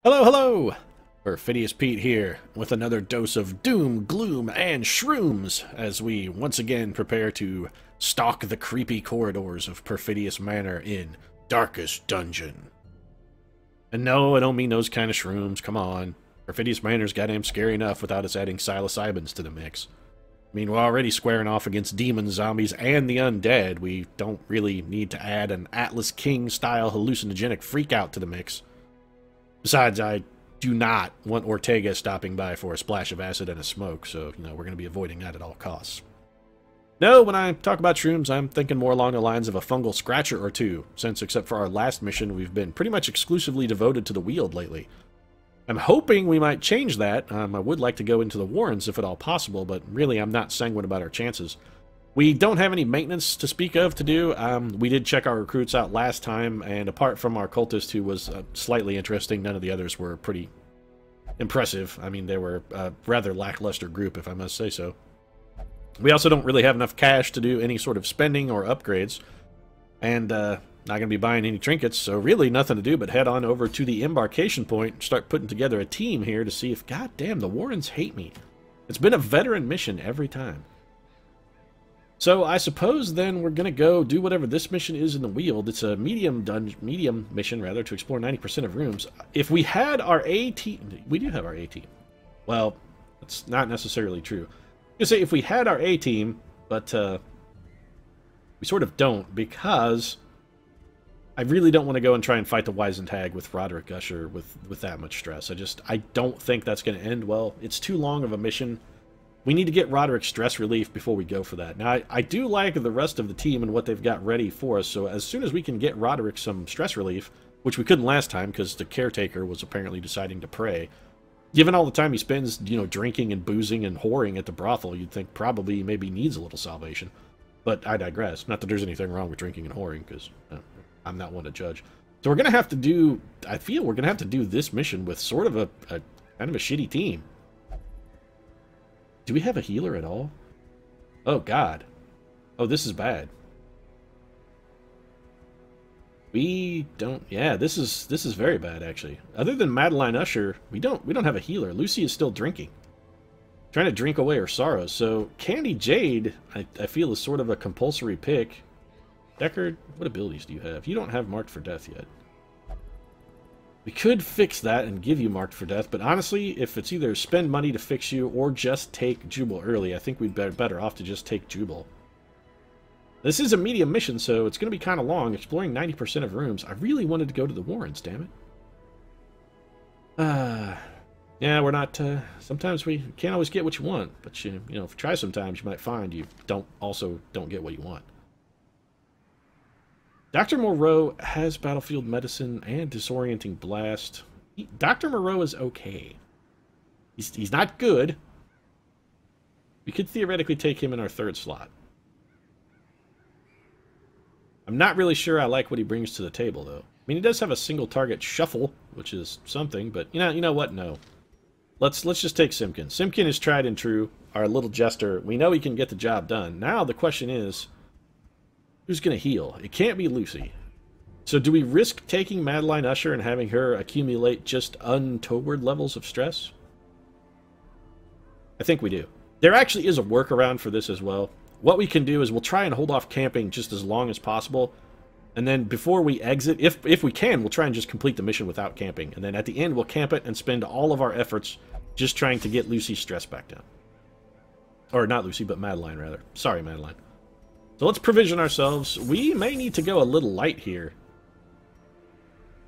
Hello, hello! Perfidious Pete here, with another dose of doom, gloom, and shrooms, as we once again prepare to stalk the creepy corridors of Perfidious Manor in Darkest Dungeon. And no, I don't mean those kind of shrooms, come on. Perfidious Manor's goddamn scary enough without us adding psilocybins to the mix. I mean, we're already squaring off against demons, zombies, and the undead. We don't really need to add an Atlas King-style hallucinogenic freakout to the mix. Besides, I do not want Ortega stopping by for a splash of acid and a smoke, so, we're going to be avoiding that at all costs. No, when I talk about shrooms, I'm thinking more along the lines of a fungal scratcher or two, since except for our last mission, we've been pretty much exclusively devoted to the Weald lately. I'm hoping we might change that. I would like to go into the Warrens if at all possible, but really I'm not sanguine about our chances. We don't have any maintenance to speak of to do. We did check our recruits out last time, and apart from our cultist, who was slightly interesting, none of the others were pretty impressive. I mean, they were a rather lackluster group, if I must say so. We also don't really have enough cash to do any sort of spending or upgrades, and not going to be buying any trinkets, so really nothing to do but head on over to the embarkation point and start putting together a team here to see if, goddamn, the Warrens hate me. It's been a veteran mission every time. So I suppose then we're going to go do whatever this mission is in the Weald. It's a medium mission, rather, to explore 90% of rooms. If we had our A team... We do have our A team. Well, that's not necessarily true. I was going to say, if we had our A team, but we sort of don't, because I really don't want to go and try and fight the Weisentag with Roderick Usher with that much stress. I don't think that's going to end well. It's too long of a mission. We need to get Roderick stress relief before we go for that. Now, I do like the rest of the team and what they've got ready for us, so as soon as we can get Roderick some stress relief, which we couldn't last time because the caretaker was apparently deciding to pray, given all the time he spends, drinking and boozing and whoring at the brothel, you'd think probably he maybe needs a little salvation. But I digress. Not that there's anything wrong with drinking and whoring, because I'm not one to judge. So we're going to have to do, I feel we're going to have to do this mission with sort of a kind of a shitty team. Do we have a healer at all? Oh, God. Oh, this is bad. We don't... Yeah, this is very bad, actually. Other than Madeline Usher, we don't have a healer. Lucy is still drinking. Trying to drink away her sorrows. So, Candy Jade, I feel, is sort of a compulsory pick. Deckard, what abilities do you have? You don't have Marked for Death yet. We could fix that and give you Marked for Death, but honestly, if it's either spend money to fix you or just take Jubal early, I think we'd be better off to just take Jubal. This is a medium mission, so it's going to be kind of long, exploring 90% of rooms. I really wanted to go to the Warrens, damn it. Yeah, we're not, sometimes we can't always get what you want, but if you try sometimes, you might find you don't get what you want. Dr. Moreau has Battlefield Medicine and Disorienting Blast. Dr. Moreau is okay. He's not good. We could theoretically take him in our third slot. I'm not really sure I like what he brings to the table, though. I mean, he does have a single target shuffle, which is something, but you know what? No. Let's just take Simkin. Simkin is tried and true. Our little jester. We know he can get the job done. Now the question is, who's going to heal? It can't be Lucy. So do we risk taking Madeline Usher and having her accumulate just untoward levels of stress? I think we do. There actually is a workaround for this as well. What we can do is we'll try and hold off camping just as long as possible. And then before we exit, if we can, we'll try and just complete the mission without camping. And then at the end, we'll camp it and spend all of our efforts just trying to get Lucy's stress back down. Or not Lucy, but Madeline, rather. Sorry, Madeline. So let's provision ourselves. We may need to go a little light here.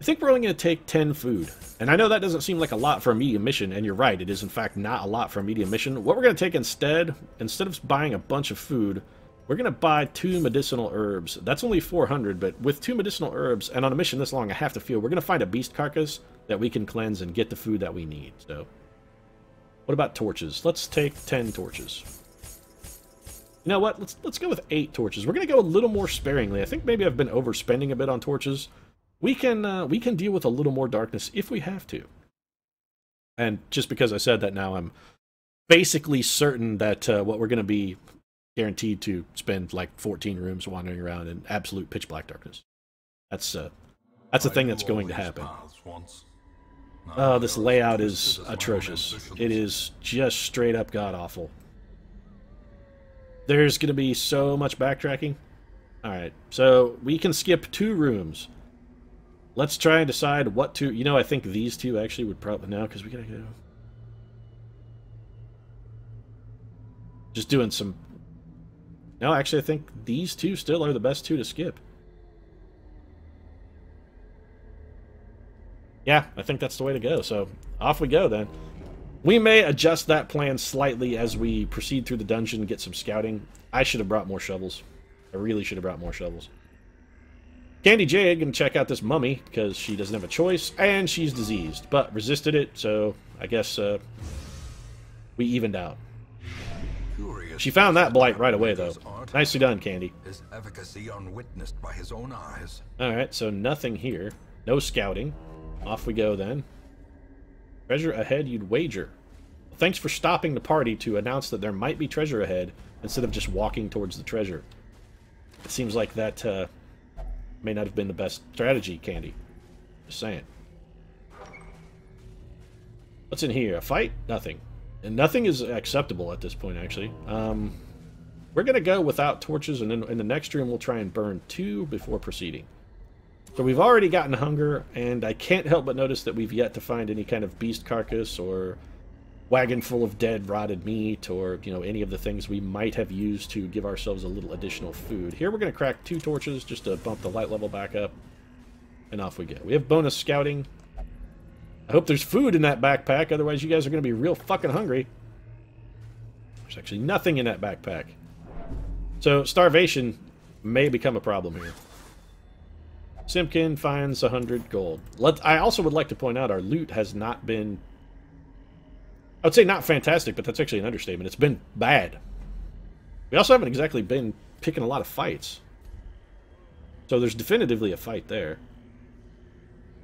I think we're only going to take 10 food. And I know that doesn't seem like a lot for a medium mission, and you're right, it is in fact not a lot for a medium mission. What we're going to take instead of buying a bunch of food, we're going to buy 2 medicinal herbs. That's only 400, but with 2 medicinal herbs, and on a mission this long, I have to feel we're going to find a beast carcass that we can cleanse and get the food that we need. So, what about torches? Let's take 10 torches. You know what? Let's go with 8 torches. We're going to go a little more sparingly. I think maybe I've been overspending a bit on torches. We can deal with a little more darkness if we have to. And just because I said that now, I'm basically certain that what we're going to be guaranteed to spend like 14 rooms wandering around in absolute pitch black darkness. That's a thing that's going to happen. Oh, this layout is atrocious. It is just straight up god-awful. There's going to be so much backtracking. Alright, so we can skip 2 rooms. Let's try and decide what to... You know, I think these 2 actually would probably... No, because we gotta go... Just doing some... No, actually, I think these 2 still are the best 2 to skip. Yeah, I think that's the way to go, so off we go then. We may adjust that plan slightly as we proceed through the dungeon and get some scouting. I should have brought more shovels. I really should have brought more shovels. Candy Jade gonna check out this mummy, because she doesn't have a choice, and she's diseased, but resisted it, so I guess we evened out. She found that blight right away, though. Nicely done, Candy. His efficacy unwitnessed by his own eyes. Alright, so nothing here. No scouting. Off we go, then. Treasure ahead you'd wager. Well, thanks for stopping the party to announce that there might be treasure ahead, instead of just walking towards the treasure. It seems like that may not have been the best strategy, Candy. Just saying. What's in here? A fight? Nothing. And nothing is acceptable at this point, actually. We're going to go without torches, and then in the next room we'll try and burn 2 before proceeding. So we've already gotten hunger, and I can't help but notice that we've yet to find any kind of beast carcass or wagon full of dead, rotted meat, or, you know, any of the things we might have used to give ourselves a little additional food. Here we're going to crack 2 torches just to bump the light level back up, and off we go. We have bonus scouting. I hope there's food in that backpack, otherwise you guys are going to be real fucking hungry. There's actually nothing in that backpack. So starvation may become a problem here. Simpkin finds 100 gold. I also would like to point out our loot has not been... I would say not fantastic, but that's actually an understatement. It's been bad. We also haven't exactly been picking a lot of fights. So there's definitively a fight there.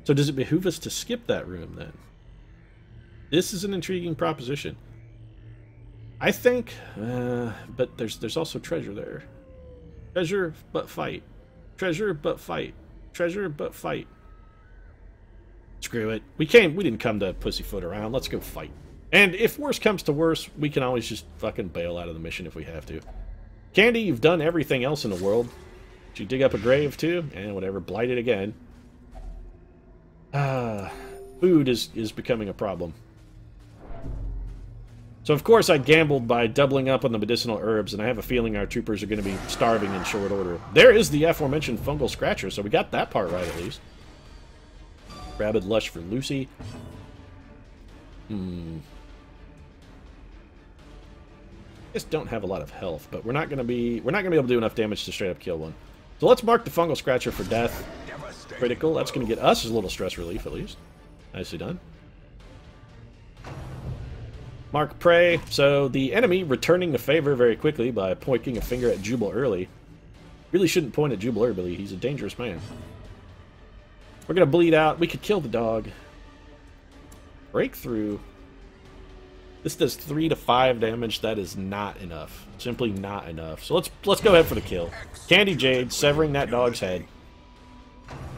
So does it behoove us to skip that room, then? This is an intriguing proposition. I think... but there's also treasure there. Treasure, but fight. Treasure, but fight. Treasure, but fight. Screw it. We didn't come to pussyfoot around. Let's go fight. And if worse comes to worse, we can always just fucking bail out of the mission if we have to. Candy, you've done everything else in the world. Did you dig up a grave, too? And whatever, blighted again. Food is becoming a problem. So, of course, I gambled by doubling up on the medicinal herbs, and I have a feeling our troopers are going to be starving in short order. There is the aforementioned fungal scratcher, so we got that part right, at least. Rabid Lush for Lucy. Just don't have a lot of health, but we're not gonna be able to do enough damage to straight up kill one. So let's mark the fungal scratcher for death. Critical. That's gonna get us a little stress relief at least. Nicely done. Mark prey. So the enemy returning the favor very quickly by pointing a finger at Jubal early. Really shouldn't point at Jubal early. He's a dangerous man. We're gonna bleed out. We could kill the dog. Breakthrough. This does 3 to 5 damage. That is not enough. Simply not enough. So let's go ahead for the kill. Candy Jade severing that dog's head.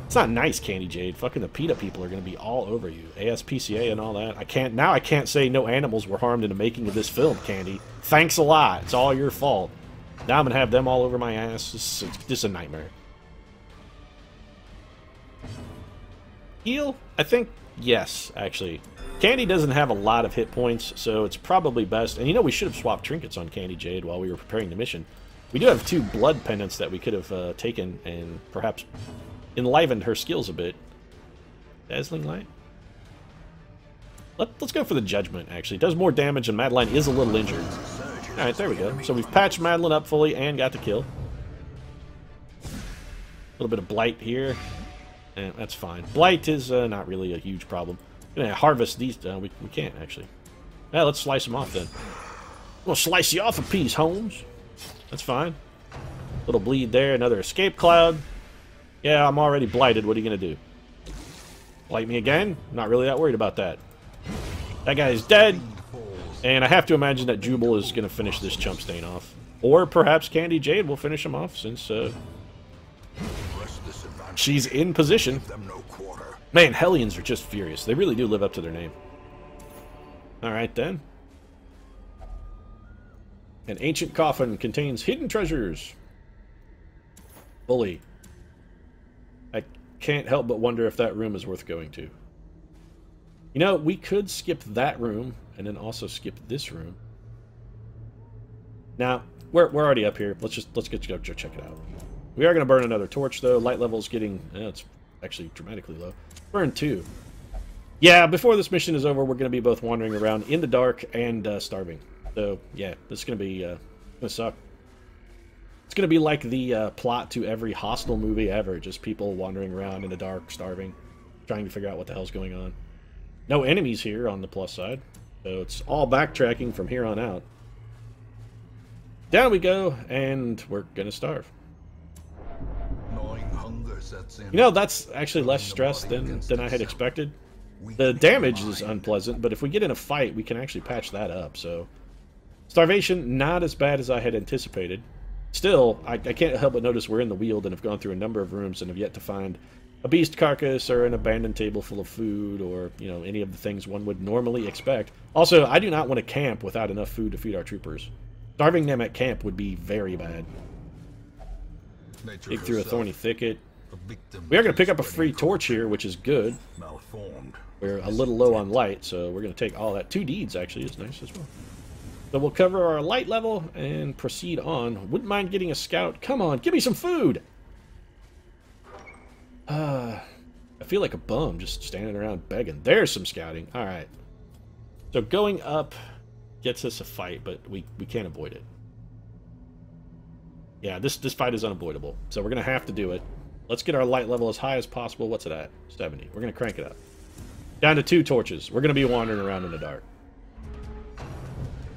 It's not nice, Candy Jade. Fucking the PETA people are going to be all over you. ASPCA and all that. I can't say no animals were harmed in the making of this film, Candy. Thanks a lot. It's all your fault. Now I'm going to have them all over my ass. This is a nightmare. Heal? I think yes, actually. Candy doesn't have a lot of hit points, so it's probably best. And you know, we should have swapped trinkets on Candy Jade while we were preparing the mission. We do have 2 blood pendants that we could have taken and perhaps enlivened her skills a bit. Dazzling Light? Let's go for the Judgment, actually. It does more damage, and Madeline is a little injured. Alright, there we go. So we've patched Madeline up fully and got the kill. A little bit of Blight here. And that's fine. Blight is not really a huge problem. Gonna harvest these. We can't, actually. Yeah, let's slice them off, then. We'll slice you off a piece, Holmes. That's fine. Little bleed there. Another escape cloud. Yeah, I'm already blighted. What are you gonna do? Blight me again? Not really that worried about that. That guy's dead. And I have to imagine that Jubal is gonna finish this chump stain off. Or perhaps Candy Jade will finish him off, since she's in position. Man, Hellions are just furious. They really do live up to their name. Alright then. An ancient coffin contains hidden treasures. Bully. I can't help but wonder if that room is worth going to. You know, we could skip that room and then also skip this room. Now, we're already up here. Let's go check it out. We are going to burn another torch though. Light level's getting it's actually dramatically low. Burn 2. Yeah, before this mission is over, we're going to be both wandering around in the dark and starving. So, yeah, this is going to be going to suck. It's going to be like the plot to every Hostel movie ever. Just people wandering around in the dark, starving, trying to figure out what the hell's going on. No enemies here on the plus side. So it's all backtracking from here on out. Down we go, and we're going to starve. Gnawing hunger sets in. You know, that's actually less stress than I had expected. The damage is unpleasant, but if we get in a fight, we can actually patch that up, so... Starvation, not as bad as I had anticipated. Still, I can't help but notice we're in the Weald and have gone through a number of rooms and have yet to find a beast carcass or an abandoned table full of food or, you know, any of the things one would normally expect. Also, I do not want to camp without enough food to feed our troopers. Starving them at camp would be very bad. Dig through a thorny thicket. We are going to pick up a free torch here, which is good. We're a little low on light, so we're going to take all that. 2 deeds, actually, is nice as well. So we'll cover our light level and proceed on. Wouldn't mind getting a scout. Come on, give me some food! I feel like a bum just standing around begging. There's some scouting. Alright. So going up gets us a fight, but we can't avoid it. Yeah, this fight is unavoidable. So we're going to have to do it. Let's get our light level as high as possible. What's it at? 70. We're going to crank it up. Down to 2 torches. We're going to be wandering around in the dark.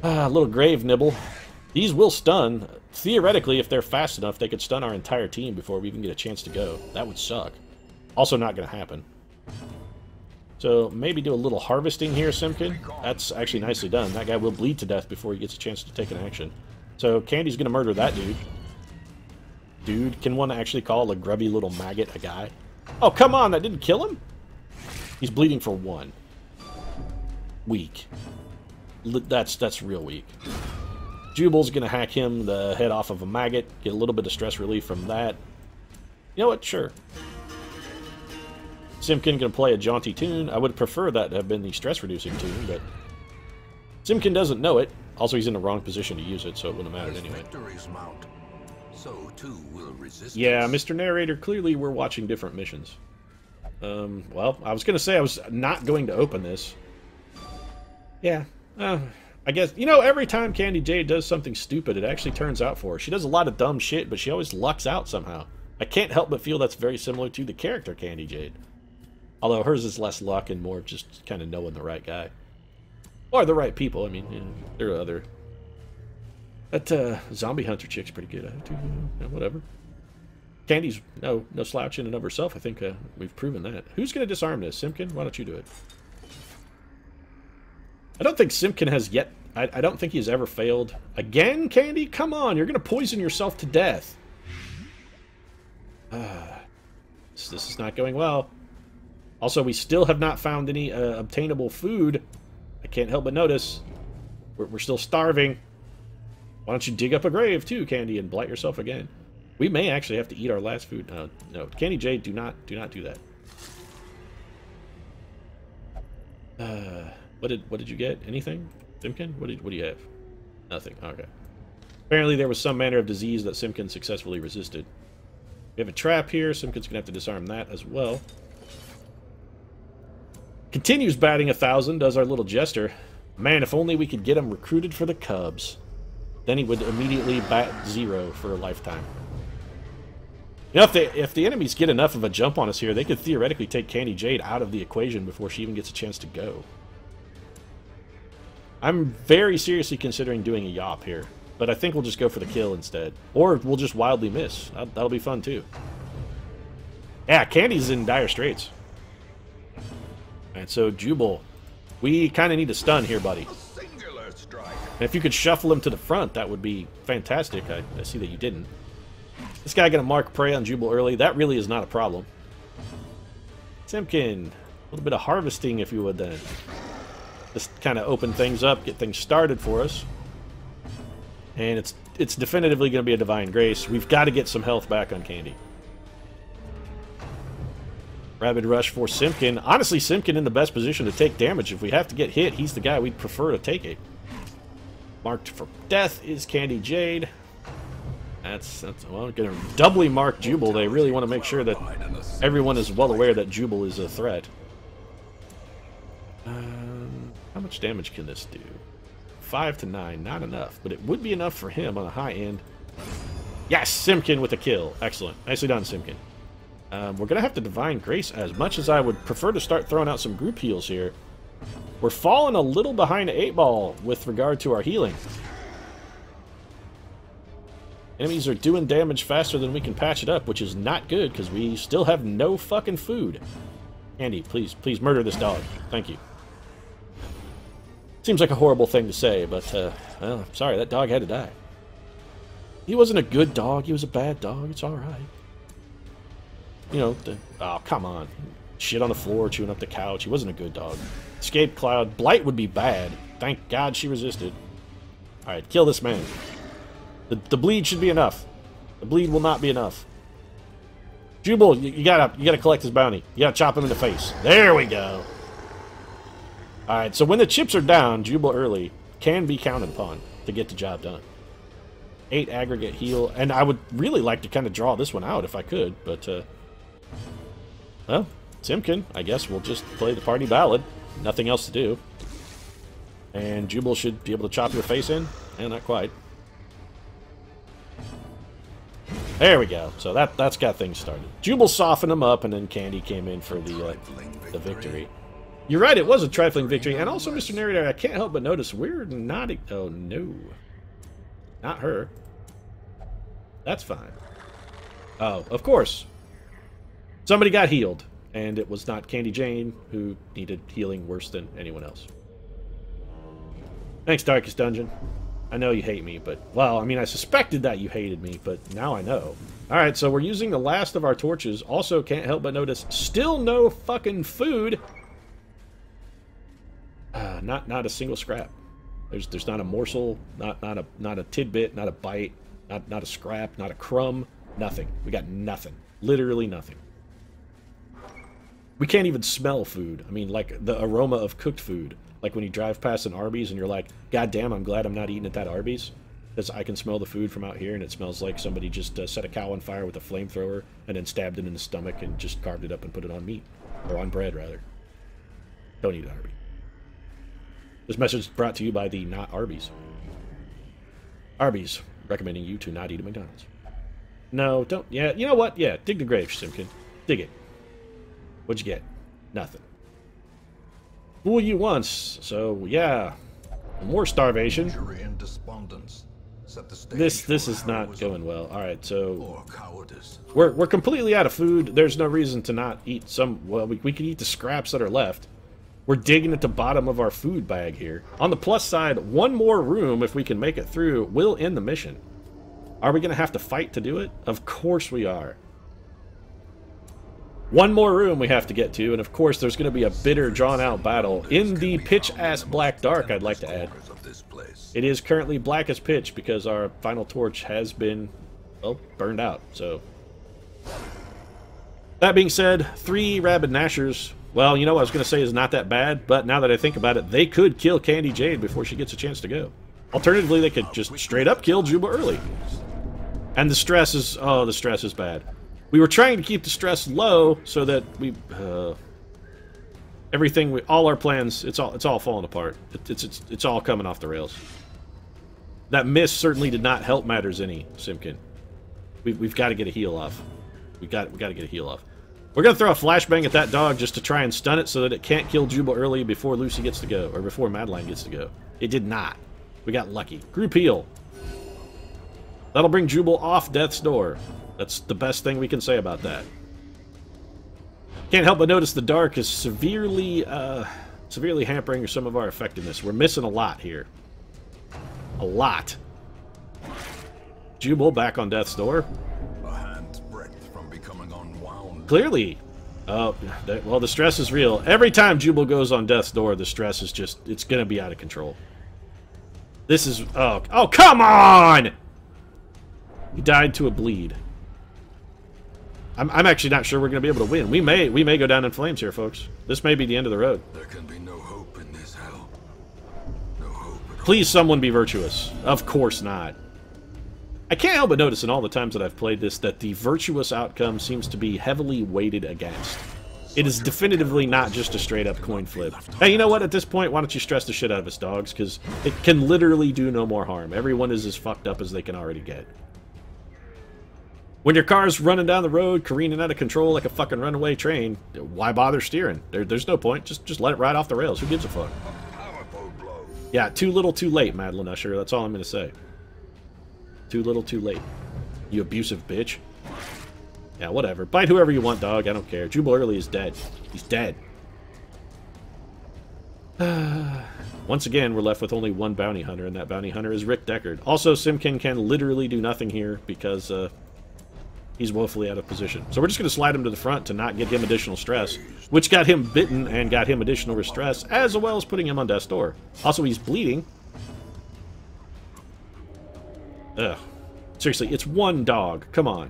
A little grave nibble. These will stun. Theoretically, if they're fast enough, they could stun our entire team before we even get a chance to go. That would suck. Also not going to happen. So maybe do a little harvesting here, Simkin. That's actually nicely done. That guy will bleed to death before he gets a chance to take an action. So Candy's going to murder that dude. Dude, can one actually call a grubby little maggot a guy? Oh, come on, that didn't kill him? He's bleeding for 1. Weak. That's real weak. Jubal's gonna hack him the head off of a maggot, get a little bit of stress relief from that. You know what? Sure. Simkin gonna play a jaunty tune. I would prefer that to have been the stress-reducing tune, but Simkin doesn't know it. Also, he's in the wrong position to use it, so it wouldn't have mattered anyway. So too will resistance. Yeah, Mr. Narrator, clearly we're watching different missions. Well, I was gonna say I was not going to open this. Yeah. I guess, you know, every time Candy Jade does something stupid, it actually turns out for her. She does a lot of dumb shit, but she always lucks out somehow. I can't help but feel that's very similar to the character Candy Jade. Although hers is less luck and more just kind of knowing the right guy. Or the right people. I mean, you know, there are other... That zombie hunter chick's pretty good at it, too. You know, whatever. Candy's no slouch in and of herself. I think we've proven that. Who's going to disarm this? Simkin? Why don't you do it? I don't think Simkin has yet... I don't think he's ever failed. Again, Candy? Come on, you're going to poison yourself to death. This is not going well. Also, we still have not found any obtainable food. I can't help but notice. We're still starving. Why don't you dig up a grave, too, Candy, and blight yourself again? We may actually have to eat our last food. No, Candy Jade, do not do that. What did you get? Anything? Simkin? What do you have? Nothing. Okay. Apparently there was some manner of disease that Simkin successfully resisted. We have a trap here. Simkin's gonna have to disarm that as well. Continues batting 1,000, does our little jester. Man, if only we could get him recruited for the Cubs. Then he would immediately bat 0 for a lifetime. You know, if the enemies get enough of a jump on us here, they could theoretically take Candy Jade out of the equation before she even gets a chance to go. I'm very seriously considering doing a Yop here, but I think we'll just go for the kill instead. Or we'll just wildly miss. That'll be fun too. Yeah, Candy's in dire straits. Alright, so Jubal, we kind of need a stun here, buddy. And if you could shuffle him to the front, that would be fantastic. I see that you didn't. This guy gonna mark prey on Jubal early. That really is not a problem. Simkin, a little bit of harvesting if you would then. Just kind of open things up, get things started for us. And it's definitively going to be a Divine Grace. We've got to get some health back on Candy. Rabid Rush for Simkin. Honestly, Simkin in the best position to take damage. If we have to get hit, he's the guy we'd prefer to take it. Marked for death is Candy Jade. That's well, going to doubly mark Jubal. They really want to make sure that everyone is well aware that Jubal is a threat. How much damage can this do? 5 to 9, not enough, but it would be enough for him on the high end. Yes, Simkin with a kill. Excellent. Nicely done, Simkin. We're going to have to Divine Grace. As much as I would prefer to start throwing out some group heals here, we're falling a little behind the 8-ball with regard to our healing. Enemies are doing damage faster than we can patch it up, which is not good because we still have no fucking food. Andy, please murder this dog. Thank you. Seems like a horrible thing to say, but, well, I'm sorry, that dog had to die. He wasn't a good dog, he was a bad dog, it's alright. You know, oh, come on. Shit on the floor, chewing up the couch, he wasn't a good dog. Escape Cloud, Blight would be bad. Thank God she resisted. Alright, kill this man. The bleed should be enough. The bleed will not be enough. Jubal, you gotta collect his bounty. You gotta chop him in the face. There we go. Alright, so when the chips are down, Jubal early can be counted upon to get the job done. 8 aggregate heal, and I would really like to kind of draw this one out if I could, but, well, Simkin, I guess we'll just play the party ballad. Nothing else to do. And Jubal should be able to chop your face in, and not quite. There we go. So that's got things started. Jubal softened him up, and then Candy came in for the victory. You're right, it was a trifling victory. And also, Mr. Narrator, I can't help but notice we're not... Oh, no. Not her. That's fine. Oh, of course. Somebody got healed. And it was not Candy Jane, who needed healing worse than anyone else. Thanks, Darkest Dungeon. I know you hate me, but... Well, I mean, I suspected that you hated me, but now I know. Alright, so we're using the last of our torches. Also, can't help but notice, still no fucking food. Not a single scrap. There's not a morsel, not a tidbit, not a bite, not a scrap, not a crumb, nothing. We got nothing. Literally nothing. We can't even smell food. I mean, like the aroma of cooked food. Like when you drive past an Arby's and you're like, God damn, I'm glad I'm not eating at that Arby's. Because I can smell the food from out here and it smells like somebody just set a cow on fire with a flamethrower and then stabbed it in the stomach and just carved it up and put it on meat. Or on bread, rather. Don't eat Arby's. This message is brought to you by the Not Arby's. Arby's, recommending you to not eat at McDonald's. No, don't. Yeah, you know what? Yeah, dig the grave, Simkin. Dig it. What'd you get? Nothing. Fool you once, so yeah. More starvation. This is not going well. Alright, so we're completely out of food. There's no reason to not eat some. Well, we can eat the scraps that are left. We're digging at the bottom of our food bag here. On the plus side, one more room, if we can make it through, will end the mission. Are we going to have to fight to do it? Of course we are. One more room we have to get to, and of course there's going to be a bitter, drawn-out battle in the pitch-ass black dark, I'd like to add. It is currently black as pitch because our final torch has been, well, burned out, so... That being said, 3 rabid Nashers... Well, you know what I was going to say is not that bad, but now that I think about it, they could kill Candy Jade before she gets a chance to go. Alternatively, they could just straight up kill Juba early. And the stress is... Oh, the stress is bad. We were trying to keep the stress low so that we... everything... all our plans, it's all falling apart. It's all coming off the rails. That miss certainly did not help matters any, Simkin. We've got to get a heal off. We got to get a heal off. We're going to throw a flashbang at that dog just to try and stun it so that it can't kill Jubal early before Lucy gets to go, or before Madeline gets to go. It did not. We got lucky. Group heal. That'll bring Jubal off death's door. That's the best thing we can say about that. Can't help but notice the dark is severely hampering some of our effectiveness. We're missing a lot here. A lot. Jubal back on death's door. A hand's breadth from becoming unwound. Clearly, Oh, well, the stress is real. Every time Jubal goes on death's door, the stress is just, it's gonna be out of control. This is, oh, come on! He died to a bleed. I'm actually not sure we're gonna be able to win. We may go down in flames here, folks. This may be the end of the road. There can be no hope in this hell. No hope at all. Please, someone be virtuous. Of course not. I can't help but notice in all the times that I've played this that the virtuous outcome seems to be heavily weighted against. It is definitively not just a straight-up coin flip. Hey, you know what? At this point, why don't you stress the shit out of us, dogs? Because it can literally do no more harm. Everyone is as fucked up as they can already get. When your car's running down the road, careening out of control like a fucking runaway train, why bother steering? There's no point. Just let it ride off the rails. Who gives a fuck? Yeah, too little, too late, Madeline Usher. That's all I'm going to say. Too little, too late. You abusive bitch. Yeah, whatever. Bite whoever you want, dog. I don't care. Jubal Early is dead. He's dead. Once again, we're left with only one bounty hunter, and that bounty hunter is Rick Deckard. Also, Simkin can literally do nothing here because he's woefully out of position. So we're just going to slide him to the front to not get him additional stress, which got him bitten and got him additional stress, as well as putting him on death's door. Also, he's bleeding. Ugh. Seriously, it's one dog. Come on.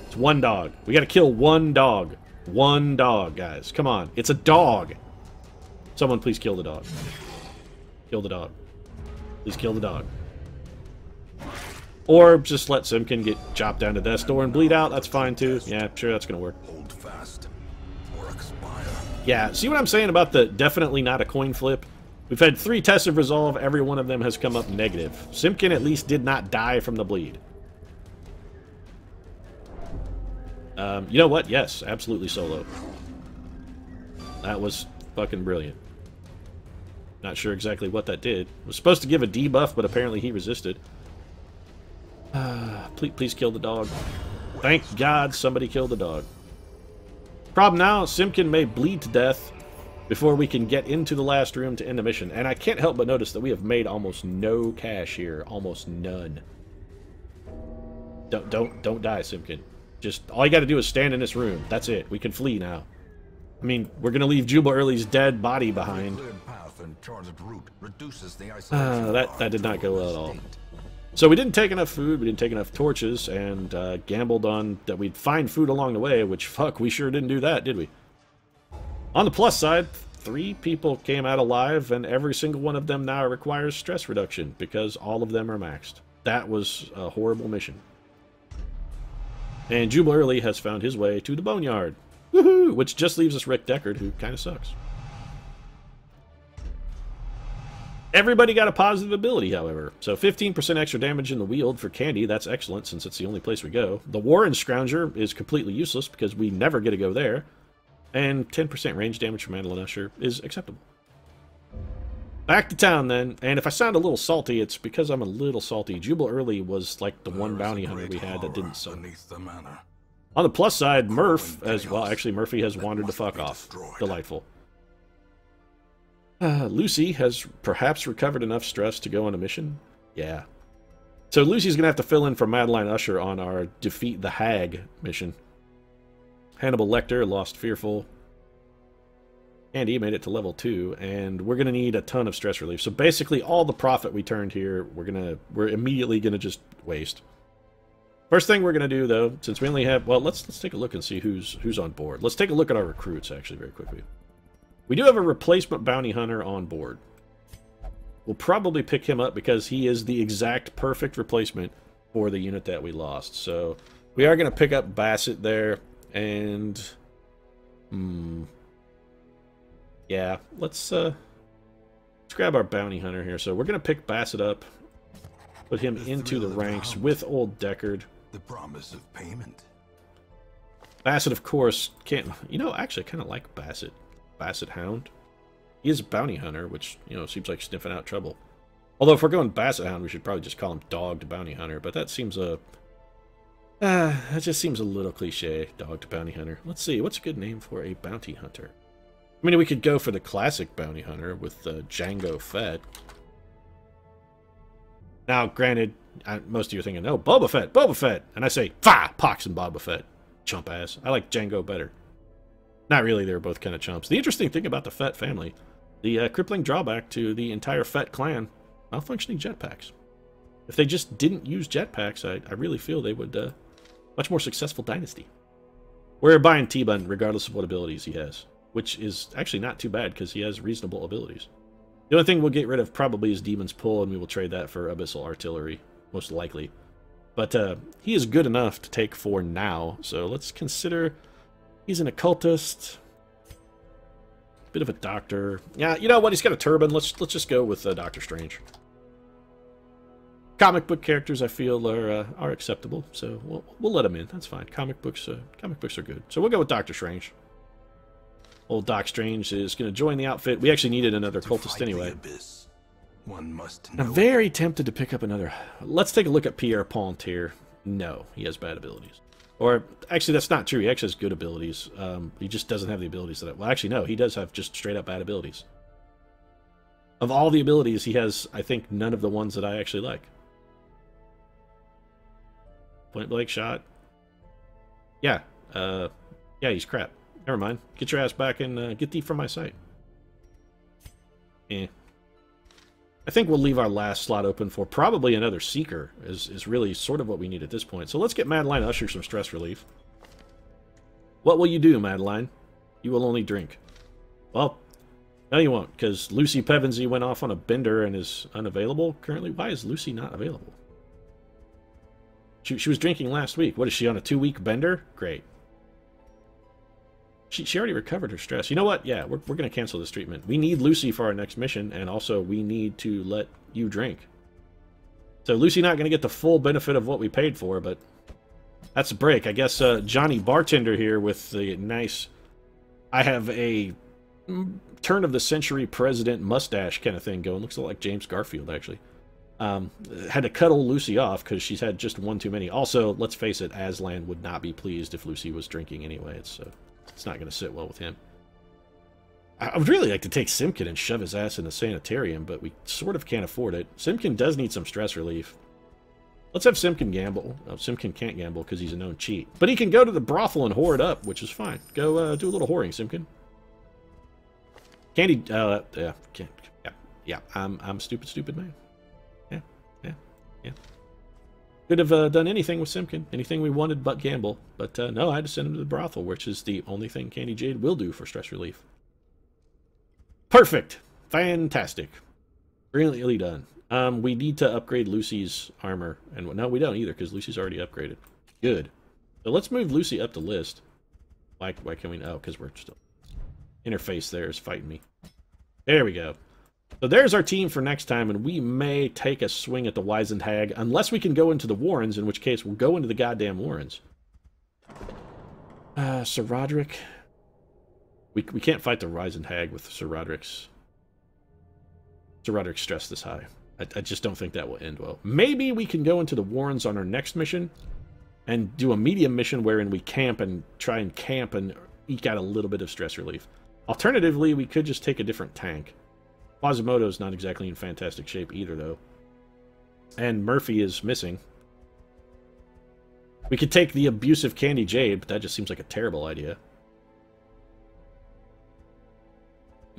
It's one dog. We gotta kill one dog. One dog, guys. Come on. It's a dog. Someone please kill the dog. Kill the dog. Please kill the dog. Or just let Simkin get chopped down to death's door and bleed out. That's fine, too. Yeah, sure, that's gonna work. Hold fast or expire. Yeah, see what I'm saying about the definitely not a coin flip? We've had 3 tests of resolve. Every one of them has come up negative. Simkin at least did not die from the bleed. You know what? Yes, absolutely solo. That was fucking brilliant. Not sure exactly what that did. It was supposed to give a debuff, but apparently he resisted. Please kill the dog. Thank God somebody killed the dog. Problem now, Simkin may bleed to death before we can get into the last room to end the mission. And I can't help but notice that we have made almost no cash here. Almost none. Don't die, Simkin. Just, all you gotta do is stand in this room. That's it. We can flee now. I mean, we're gonna leave Jubal Early's dead body behind. That did not go well at all. So we didn't take enough food, we didn't take enough torches, and gambled on that we'd find food along the way, which, fuck, we sure didn't do that, did we? On the plus side, 3 people came out alive, and every single one of them now requires stress reduction, because all of them are maxed. That was a horrible mission. And Jubal Early has found his way to the Boneyard. Woohoo! Which just leaves us Rick Deckard, who kind of sucks. Everybody got a positive ability, however. So 15% extra damage in the Weald for Candy. That's excellent, since it's the only place we go. The Warren Scrounger is completely useless, because we never get to go there. And 10% range damage from Madeline Usher is acceptable. Back to town, then. And if I sound a little salty, it's because I'm a little salty. Jubal Early was like the one bounty hunter we had that didn't suck. On the plus side, Murph, as well, actually Murphy has wandered the fuck off. Delightful. Lucy has perhaps recovered enough stress to go on a mission? Yeah. So Lucy's going to have to fill in for Madeline Usher on our Defeat the Hag mission. Hannibal Lecter lost Fearful. Andy made it to level 2, and we're going to need a ton of stress relief. So basically all the profit we turned here, we're immediately going to just waste. First thing we're going to do, though, since we only have... Well, let's take a look and see who's on board. Let's take a look at our recruits, actually, very quickly. We do have a replacement bounty hunter on board. We'll probably pick him up because he is the exact perfect replacement for the unit that we lost. So we are going to pick up Bassett there, and... yeah, let's grab our bounty hunter here. So we're going to pick Bassett up, put him into the ranks with old Deckard. The promise of payment. Bassett, of course, can't... You know, actually, I kind of like Bassett. Bassett Hound. He is a bounty hunter, which, you know, seems like sniffing out trouble. Although, if we're going Basset Hound, we should probably just call him Dogged Bounty Hunter, but that seems a... that just seems a little cliche, Dogged Bounty Hunter. Let's see, what's a good name for a bounty hunter? I mean, we could go for the classic bounty hunter with Django Fett. Now, granted, most of you are thinking, oh, Boba Fett! And I say, Fa! Pox and Boba Fett. chump ass. I like Django better. Not really, they were both kind of chumps. The interesting thing about the Fett family, the crippling drawback to the entire Fett clan, malfunctioning jetpacks. If they just didn't use jetpacks, I really feel they would, much more successful dynasty. We're buying T-Bun regardless of what abilities he has, which is actually not too bad because he has reasonable abilities. The only thing we'll get rid of probably is Demon's Pull, and we will trade that for Abyssal Artillery, most likely. But he is good enough to take for now, so let's consider he's an occultist, bit of a doctor. Yeah, you know what? He's got a turban. Let's just go with Doctor Strange. Comic book characters, I feel, are acceptable, so we'll let him in. That's fine. Comic books are good. So we'll go with Doctor Strange. Old Doc Strange is going to join the outfit. We actually needed another cultist anyway. One must know. I'm very tempted to pick up another. Let's take a look at Pierre Pontier. No, he has bad abilities. Or, actually, that's not true. He actually has good abilities. He just doesn't have the abilities that... Well, actually, no. He does have just straight-up bad abilities. Of all the abilities, he has, I think, none of the ones that I actually like. Point-blank shot. Yeah. Yeah, he's crap. Never mind. Get your ass back and get thee from my sight. Eh. I think we'll leave our last slot open for probably another Seeker, is really sort of what we need at this point. So let's get Madeline Usher some stress relief. What will you do, Madeline? You will only drink. Well, no you won't, because Lucy Pevensey went off on a bender and is unavailable currently. Why is Lucy not available? She was drinking last week. What, is she on a 2-week bender? Great. She already recovered her stress. You know what? Yeah, we're going to cancel this treatment. We need Lucy for our next mission, and also we need to let you drink. So Lucy not going to get the full benefit of what we paid for, but that's a break. I guess Johnny Bartender here with the nice... I have a turn-of-the-century president mustache kind of thing going. Looks a lot like James Garfield, actually. Had to cut old Lucy off because she's had just one too many. Also, let's face it, Aslan would not be pleased if Lucy was drinking anyway. It's not going to sit well with him. I would really like to take Simkin and shove his ass in the sanitarium, but we sort of can't afford it. Simkin does need some stress relief. Let's have Simkin gamble. Oh, Simkin can't gamble because he's a known cheat. But he can go to the brothel and whore it up, which is fine. Go do a little whoring, Simkin. Candy, yeah, I'm stupid man. Yeah. Could have done anything with Simkin, anything we wanted but gamble. But no, I had to send him to the brothel, which is the only thing Candy Jade will do for stress relief. Perfect. Fantastic. Brilliantly done. We need to upgrade Lucy's armor. And no, we don't either, because Lucy's already upgraded. Good. So let's move Lucy up the list. Why can we... Oh, because we're still... Interface there is fighting me. There we go. So there's our team for next time, and we may take a swing at the Wizened Hag, unless we can go into the Warrens, in which case we'll go into the goddamn Warrens. Sir Roderick. We can't fight the Wizened Hag with Sir Roderick's stress this high. I just don't think that will end well. Maybe we can go into the Warrens on our next mission, and do a medium mission wherein we camp and try and camp and eke out a little bit of stress relief. Alternatively, we could just take a different tank. Quasimodo's not exactly in fantastic shape either, though. And Murphy is missing. We could take the abusive Candy Jade, but that just seems like a terrible idea.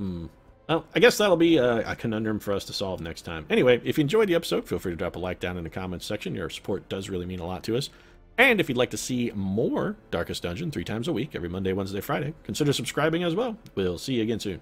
Well, I guess that'll be a conundrum for us to solve next time. Anyway, if you enjoyed the episode, feel free to drop a like down in the comments section. Your support does really mean a lot to us. And if you'd like to see more Darkest Dungeon 3 times a week, every Monday, Wednesday, Friday, consider subscribing as well. We'll see you again soon.